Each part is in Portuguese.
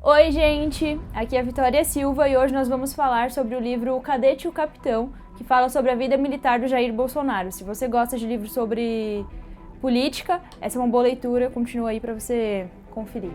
Oi, gente! Aqui é a Vitória Silva e hoje nós vamos falar sobre o livro O Cadete e o Capitão, que fala sobre a vida militar do Jair Bolsonaro. Se você gosta de livros sobre política, essa é uma boa leitura, continua aí para você conferir.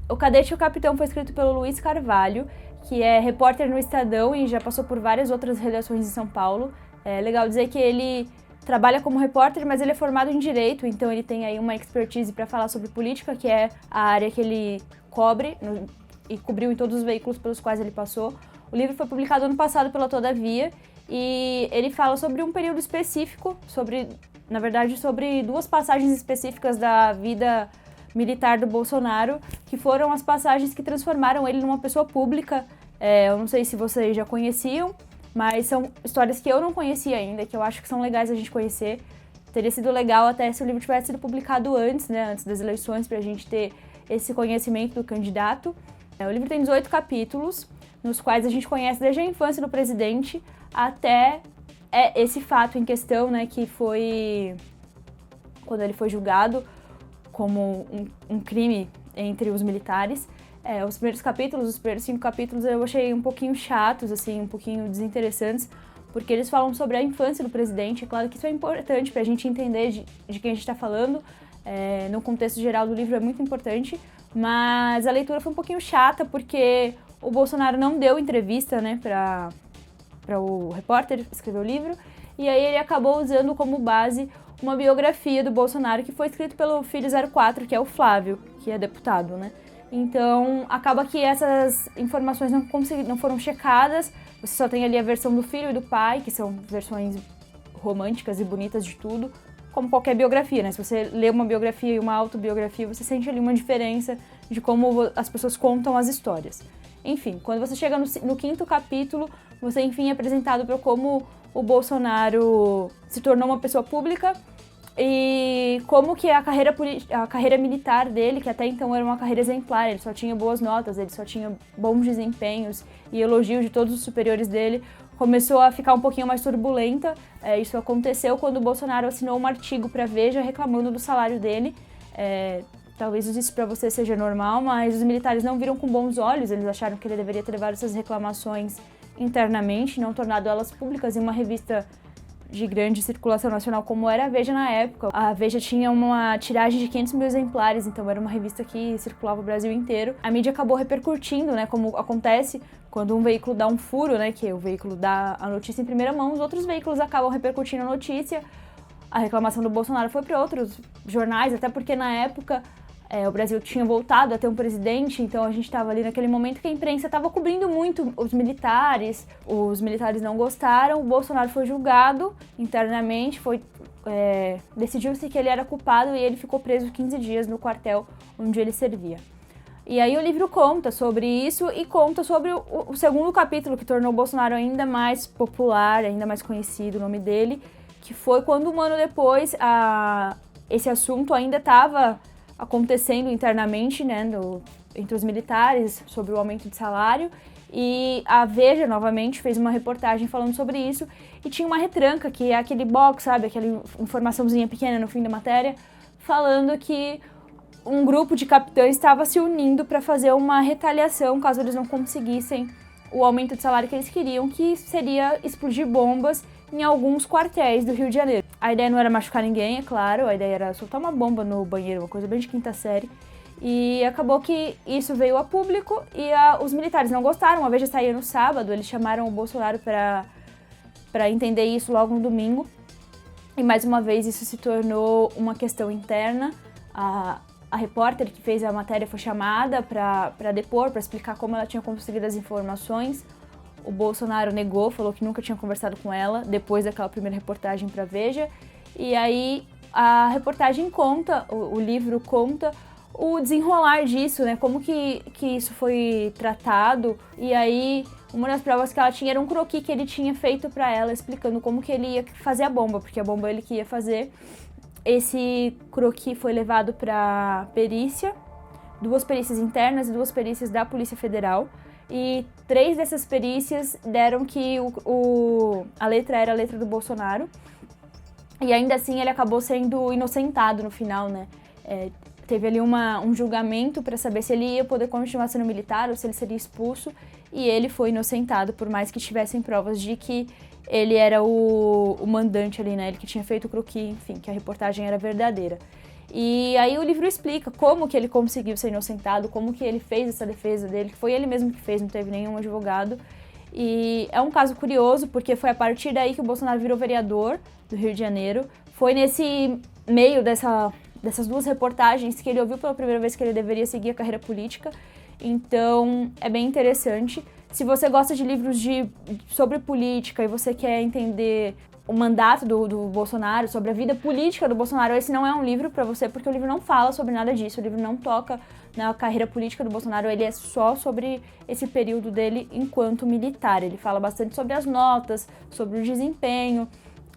O Cadete e o Capitão foi escrito pelo Luiz Carvalho, que é repórter no Estadão e já passou por várias outras redações em São Paulo. É legal dizer que ele trabalha como repórter, mas ele é formado em Direito, então ele tem aí uma expertise para falar sobre política, que é a área que ele cobre e cobriu em todos os veículos pelos quais ele passou. O livro foi publicado ano passado pela Todavia e ele fala sobre um período específico, sobre duas passagens específicas da vida militar do Bolsonaro, que foram as passagens que transformaram ele numa pessoa pública. Eu não sei se vocês já conheciam, mas são histórias que eu não conhecia ainda, que eu acho que são legais a gente conhecer. Teria sido legal até se o livro tivesse sido publicado antes, né, antes das eleições, para a gente ter esse conhecimento do candidato. O livro tem 18 capítulos, nos quais a gente conhece desde a infância do presidente até esse fato em questão, né, que foi quando ele foi julgado como um crime entre os militares. Os primeiros 5 capítulos eu achei um pouquinho chatos, assim, um pouquinho desinteressantes, porque eles falam sobre a infância do presidente. É claro que isso é importante para a gente entender de quem a gente está falando, no contexto geral do livro é muito importante, mas a leitura foi um pouquinho chata, porque o Bolsonaro não deu entrevista, né, para o repórter escrever o livro, e aí ele acabou usando como base uma biografia do Bolsonaro que foi escrita pelo filho 04, que é o Flávio, que é deputado, né? Então, acaba que essas informações não foram checadas, você só tem ali a versão do filho e do pai, que são versões românticas e bonitas de tudo, como qualquer biografia, né? Se você lê uma biografia e uma autobiografia, você sente ali uma diferença de como as pessoas contam as histórias. Enfim, quando você chega no 5º capítulo, você enfim é apresentado para como o Bolsonaro se tornou uma pessoa pública e como que a carreira militar dele, que até então era uma carreira exemplar, ele só tinha boas notas, ele só tinha bons desempenhos e elogios de todos os superiores dele, começou a ficar um pouquinho mais turbulenta. Isso aconteceu quando o Bolsonaro assinou um artigo para a Veja reclamando do salário dele. Talvez isso para você seja normal, mas os militares não viram com bons olhos, eles acharam que ele deveria ter levado essas reclamações internamente, não tornado elas públicas em uma revista de grande circulação nacional como era a Veja na época. A Veja tinha uma tiragem de 500 mil exemplares, então era uma revista que circulava o Brasil inteiro. A mídia acabou repercutindo, né, como acontece quando um veículo dá um furo, né, que o veículo dá a notícia em primeira mão, os outros veículos acabam repercutindo a notícia. A reclamação do Bolsonaro foi para outros jornais, até porque na época o Brasil tinha voltado a ter um presidente, então a gente estava ali naquele momento que a imprensa estava cobrindo muito os militares não gostaram, o Bolsonaro foi julgado internamente, decidiu-se que ele era culpado e ele ficou preso 15 dias no quartel onde ele servia. E aí o livro conta sobre isso e conta sobre o 2º capítulo, que tornou o Bolsonaro ainda mais popular, ainda mais conhecido o nome dele, que foi quando um ano depois esse assunto ainda estava acontecendo internamente, né, entre os militares, sobre o aumento de salário, e a Veja, novamente, fez uma reportagem falando sobre isso, e tinha uma retranca, que é aquele box, sabe, aquela informaçãozinha pequena no fim da matéria, falando que um grupo de capitães estava se unindo para fazer uma retaliação caso eles não conseguissem o aumento de salário que eles queriam, que seria explodir bombas em alguns quartéis do Rio de Janeiro. A ideia não era machucar ninguém, é claro, a ideia era soltar uma bomba no banheiro, uma coisa bem de quinta série. E acabou que isso veio a público e os militares não gostaram. A Veja saía no sábado, eles chamaram o Bolsonaro para entender isso logo no domingo. E mais uma vez isso se tornou uma questão interna. A repórter que fez a matéria foi chamada para depor, para explicar como ela tinha conseguido as informações. O Bolsonaro negou, falou que nunca tinha conversado com ela depois daquela primeira reportagem para a Veja. E aí a reportagem conta, o livro conta o desenrolar disso, né? Como que isso foi tratado. E aí uma das provas que ela tinha era um croquis que ele tinha feito para ela, explicando como que ele ia fazer a bomba, porque a bomba ele que ia fazer. Esse croquis foi levado para perícia, 2 perícias internas e 2 perícias da Polícia Federal. E 3 dessas perícias deram que a letra era a letra do Bolsonaro. E ainda assim ele acabou sendo inocentado no final, né? Teve ali um julgamento para saber se ele ia poder continuar sendo militar ou se ele seria expulso. E ele foi inocentado, por mais que tivessem provas de que ele era o mandante ali, né? Ele que tinha feito o croquis, enfim, que a reportagem era verdadeira. E aí o livro explica como que ele conseguiu ser inocentado, como que ele fez essa defesa dele, que foi ele mesmo que fez, não teve nenhum advogado. E é um caso curioso, porque foi a partir daí que o Bolsonaro virou vereador do Rio de Janeiro. Foi nesse meio dessas 2 reportagens que ele ouviu pela primeira vez que ele deveria seguir a carreira política. Então, é bem interessante. Se você gosta de livros sobre política e você quer entender o mandato do Bolsonaro, sobre a vida política do Bolsonaro, esse não é um livro para você, porque o livro não fala sobre nada disso. O livro não toca na carreira política do Bolsonaro, ele é só sobre esse período dele enquanto militar. Ele fala bastante sobre as notas, sobre o desempenho,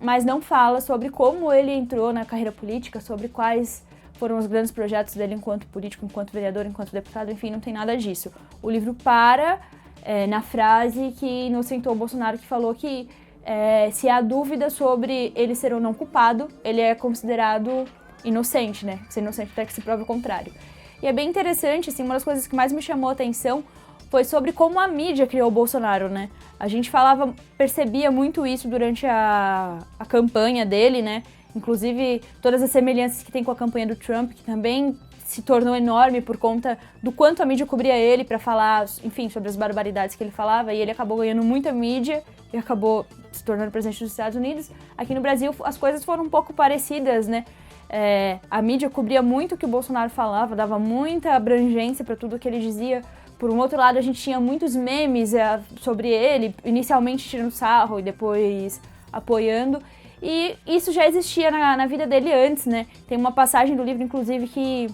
mas não fala sobre como ele entrou na carreira política, sobre quais foram os grandes projetos dele enquanto político, enquanto vereador, enquanto deputado, enfim, não tem nada disso. O livro para na frase que inocentou o Bolsonaro, que falou que se há dúvida sobre ele ser ou não culpado, ele é considerado inocente, né? Ser inocente até que se prove o contrário. E é bem interessante, assim, uma das coisas que mais me chamou a atenção foi sobre como a mídia criou o Bolsonaro, né? A gente percebia muito isso durante a campanha dele, né? Inclusive, todas as semelhanças que tem com a campanha do Trump, que também se tornou enorme por conta do quanto a mídia cobria ele para falar, enfim, sobre as barbaridades que ele falava, e ele acabou ganhando muita mídia e acabou se tornando presidente dos Estados Unidos. Aqui no Brasil, as coisas foram um pouco parecidas, né? A mídia cobria muito o que o Bolsonaro falava, dava muita abrangência para tudo que ele dizia. Por um outro lado, a gente tinha muitos memes sobre ele, inicialmente tirando sarro e depois apoiando. E isso já existia na vida dele antes, né? Tem uma passagem do livro, inclusive, que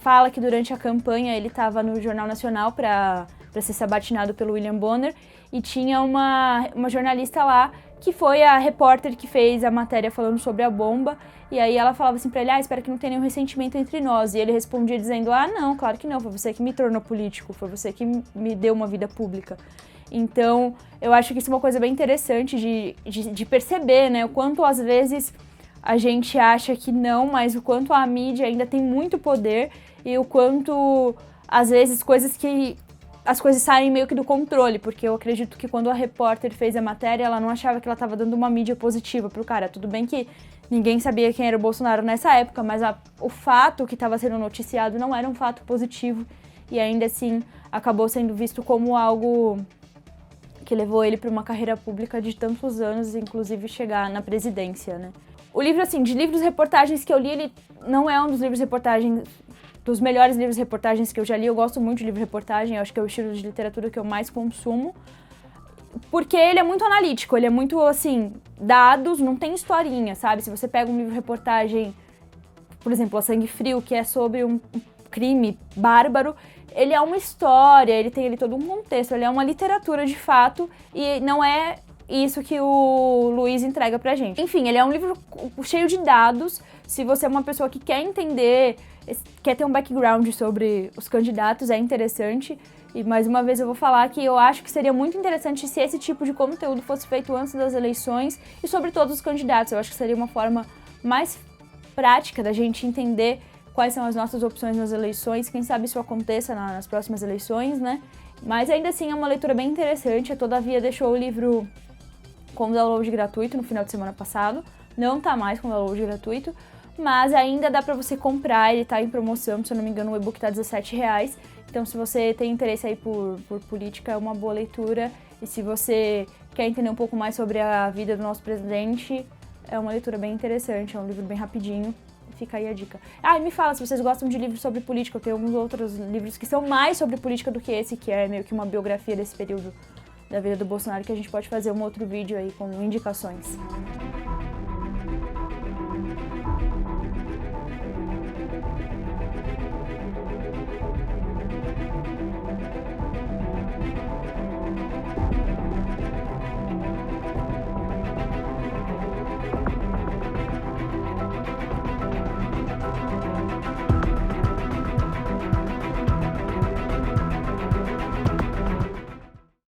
fala que durante a campanha ele estava no Jornal Nacional para ser sabatinado pelo William Bonner, e tinha uma jornalista lá que foi a repórter que fez a matéria falando sobre a bomba, e aí ela falava assim pra ele, espero que não tenha nenhum ressentimento entre nós, e ele respondia dizendo, não, claro que não, foi você que me tornou político, foi você que me deu uma vida pública. Então, eu acho que isso é uma coisa bem interessante de perceber, né, o quanto às vezes a gente acha que não, mas o quanto a mídia ainda tem muito poder e o quanto, às vezes, as coisas saem meio que do controle, porque eu acredito que quando a repórter fez a matéria, ela não achava que ela estava dando uma mídia positiva pro cara. Tudo bem que ninguém sabia quem era o Bolsonaro nessa época, mas o fato que estava sendo noticiado não era um fato positivo e ainda assim acabou sendo visto como algo que levou ele para uma carreira pública de tantos anos, inclusive chegar na presidência, né? O livro, assim, de livros-reportagens que eu li, ele não é um dos livros-reportagens, dos melhores livros-reportagens que eu já li. Eu gosto muito de livro-reportagem, eu acho que é o estilo de literatura que eu mais consumo, porque ele é muito analítico, ele é muito, assim, dados, não tem historinha, sabe? Se você pega um livro-reportagem, por exemplo, A Sangue Frio, que é sobre um crime bárbaro, ele é uma história, ele tem ali todo um contexto, ele é uma literatura de fato, e não é isso que o Luiz entrega pra gente. Enfim, ele é um livro cheio de dados. Se você é uma pessoa que quer entender, quer ter um background sobre os candidatos, é interessante. E mais uma vez eu vou falar que eu acho que seria muito interessante se esse tipo de conteúdo fosse feito antes das eleições e sobre todos os candidatos. Eu acho que seria uma forma mais prática da gente entender quais são as nossas opções nas eleições. Quem sabe isso aconteça nas próximas eleições, né? Mas ainda assim é uma leitura bem interessante. A Todavia deixou o livro com download gratuito no final de semana passado. Não tá mais com download gratuito, mas ainda dá pra você comprar, ele tá em promoção, se eu não me engano o e-book tá R$17. Então se você tem interesse aí por política, é uma boa leitura. E se você quer entender um pouco mais sobre a vida do nosso presidente, é uma leitura bem interessante, é um livro bem rapidinho. Fica aí a dica. E me fala se vocês gostam de livros sobre política. Eu tenho alguns outros livros que são mais sobre política do que esse, que é meio que uma biografia desse período da vida do Bolsonaro, que a gente pode fazer um outro vídeo aí com indicações.